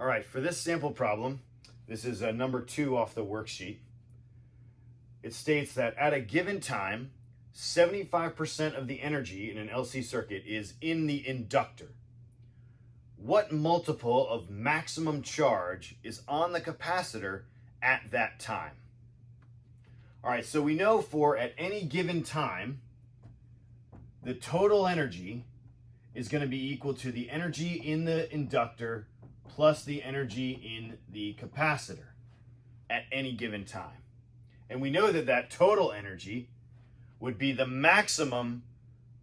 All right, for this sample problem, this is number 2 off the worksheet. It states that at a given time, 75% of the energy in an LC circuit is in the inductor. What multiple of maximum charge is on the capacitor at that time? All right, so we know for at any given time, the total energy is going to be equal to the energy in the inductor plus the energy in the capacitor at any given time. And we know that that total energy would be the maximum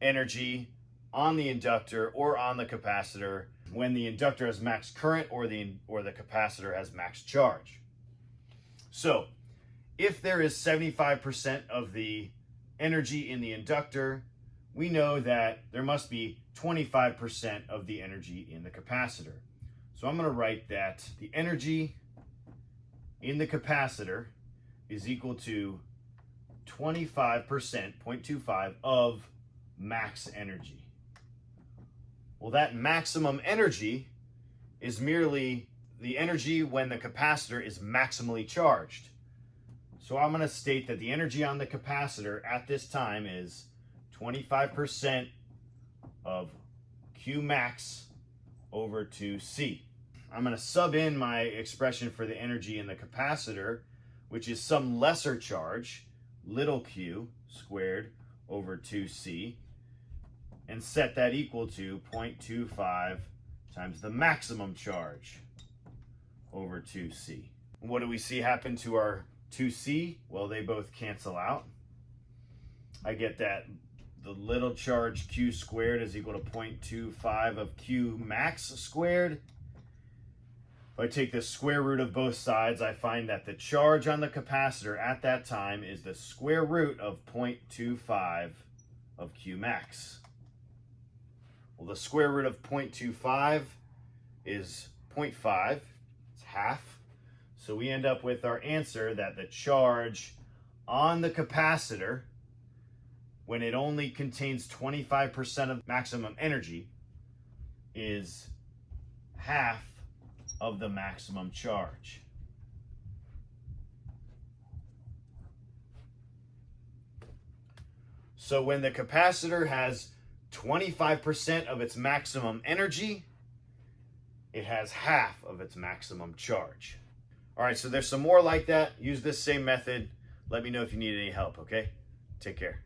energy on the inductor or on the capacitor when the inductor has max current or the capacitor has max charge. So if there is 75% of the energy in the inductor, we know that there must be 25% of the energy in the capacitor. So I'm going to write that the energy in the capacitor is equal to 25%, 0.25 of max energy. Well, that maximum energy is merely the energy when the capacitor is maximally charged. So I'm going to state that the energy on the capacitor at this time is 25% of Q max over 2C. I'm going to sub in my expression for the energy in the capacitor, which is some lesser charge, little q squared over 2c, and set that equal to 0.25 times the maximum charge over 2c. What do we see happen to our 2c? Well, they both cancel out. I get that the little charge q squared is equal to 0.25 of q max squared. If I take the square root of both sides, I find that the charge on the capacitor at that time is the square root of 0.25 of Q max. Well, the square root of 0.25 is 0.5, it's half. So we end up with our answer that the charge on the capacitor, when it only contains 25% of maximum energy, is half of the maximum charge. So when the capacitor has 25% of its maximum energy, it has half of its maximum charge. All right, so there's some more like that. Use this same method. Let me know if you need any help, okay? Take care.